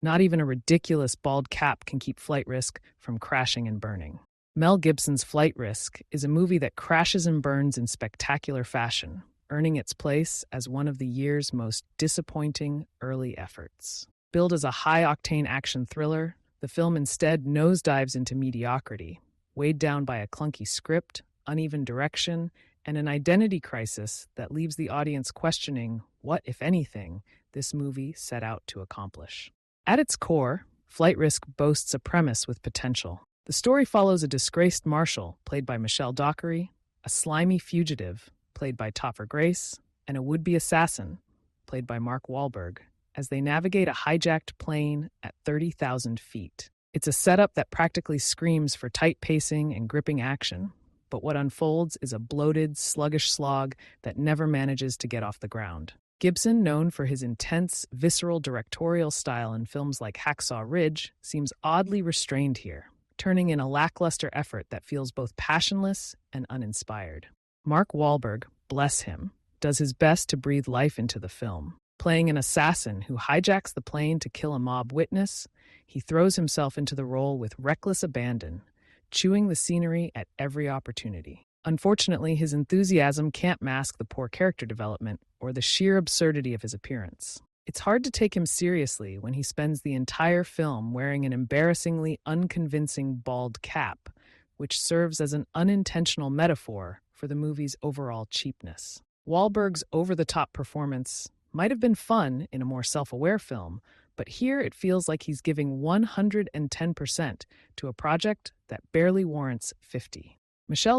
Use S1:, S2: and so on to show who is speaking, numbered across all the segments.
S1: Not even a ridiculous bald cap can keep Flight Risk from crashing and burning. Mel Gibson's Flight Risk is a movie that crashes and burns in spectacular fashion, earning its place as one of the year's most disappointing early efforts. Billed as a high-octane action thriller, the film instead nosedives into mediocrity, weighed down by a clunky script, uneven direction, and an identity crisis that leaves the audience questioning what, if anything, this movie set out to accomplish. At its core, Flight Risk boasts a premise with potential. The story follows a disgraced marshal, played by Dockery, a slimy fugitive, played by Topher Grace, and a would-be assassin, played by Mark Wahlberg, as they navigate a hijacked plane at 30,000 feet. It's a setup that practically screams for tight pacing and gripping action, but what unfolds is a bloated, sluggish slog that never manages to get off the ground. Gibson, known for his intense, visceral directorial style in films like Hacksaw Ridge, seems oddly restrained here, turning in a lackluster effort that feels both passionless and uninspired. Mark Wahlberg, bless him, does his best to breathe life into the film. Playing an assassin who hijacks the plane to kill a mob witness, he throws himself into the role with reckless abandon, chewing the scenery at every opportunity. Unfortunately, his enthusiasm can't mask the poor character development or the sheer absurdity of his appearance. It's hard to take him seriously when he spends the entire film wearing an embarrassingly unconvincing bald cap, which serves as an unintentional metaphor for the movie's overall cheapness. Wahlberg's over-the-top performance might have been fun in a more self-aware film, but here it feels like he's giving 110% to a project that barely warrants 50.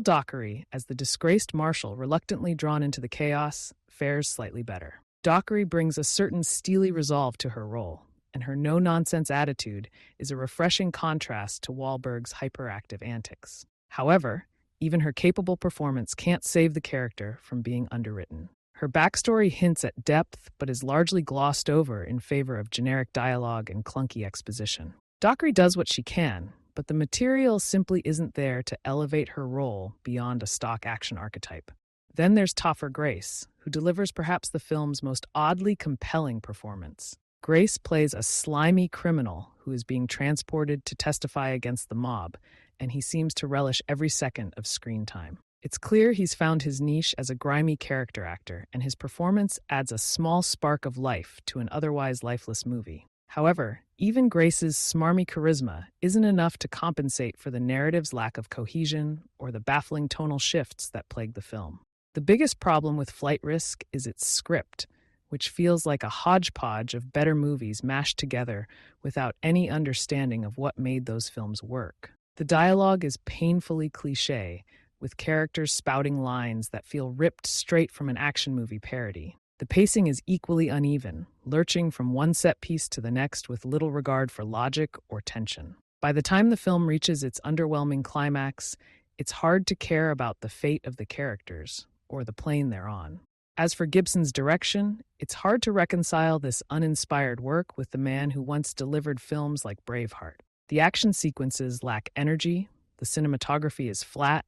S1: Dockery, as the disgraced marshal reluctantly drawn into the chaos, fares slightly better. Dockery brings a certain steely resolve to her role, and her no-nonsense attitude is a refreshing contrast to Wahlberg's hyperactive antics. However, even her capable performance can't save the character from being underwritten. Her backstory hints at depth, but is largely glossed over in favor of generic dialogue and clunky exposition. Dockery does what she can, but the material simply isn't there to elevate her role beyond a stock action archetype. Then there's Topher Grace, who delivers perhaps the film's most oddly compelling performance. Grace plays a slimy criminal who is being transported to testify against the mob, and he seems to relish every second of screen time. It's clear he's found his niche as a grimy character actor, and his performance adds a small spark of life to an otherwise lifeless movie. However, even Grace's smarmy charisma isn't enough to compensate for the narrative's lack of cohesion or the baffling tonal shifts that plague the film. The biggest problem with Flight Risk is its script, which feels like a hodgepodge of better movies mashed together without any understanding of what made those films work. The dialogue is painfully cliché, with characters spouting lines that feel ripped straight from an action movie parody. The pacing is equally uneven, lurching from one set piece to the next with little regard for logic or tension. By the time the film reaches its underwhelming climax, it's hard to care about the fate of the characters or the plane they're on. As for Gibson's direction, it's hard to reconcile this uninspired work with the man who once delivered films like Braveheart. The action sequences lack energy, the cinematography is flat,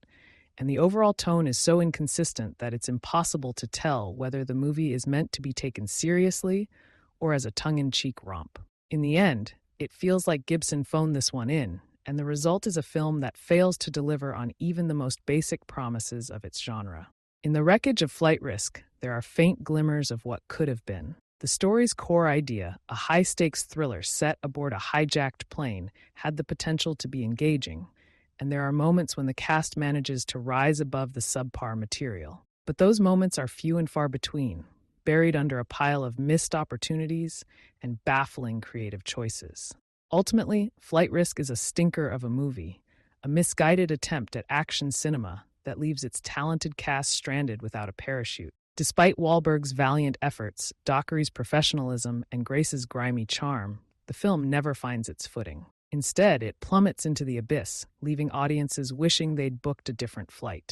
S1: and the overall tone is so inconsistent that it's impossible to tell whether the movie is meant to be taken seriously or as a tongue-in-cheek romp. In the end, it feels like Gibson phoned this one in, and the result is a film that fails to deliver on even the most basic promises of its genre. In the wreckage of Flight Risk, there are faint glimmers of what could have been. The story's core idea, a high-stakes thriller set aboard a hijacked plane, had the potential to be engaging, and there are moments when the cast manages to rise above the subpar material. But those moments are few and far between, buried under a pile of missed opportunities and baffling creative choices. Ultimately, Flight Risk is a stinker of a movie, a misguided attempt at action cinema that leaves its talented cast stranded without a parachute. Despite Wahlberg's valiant efforts, Dockery's professionalism, and Grace's grimy charm, the film never finds its footing. Instead, it plummets into the abyss, leaving audiences wishing they'd booked a different flight.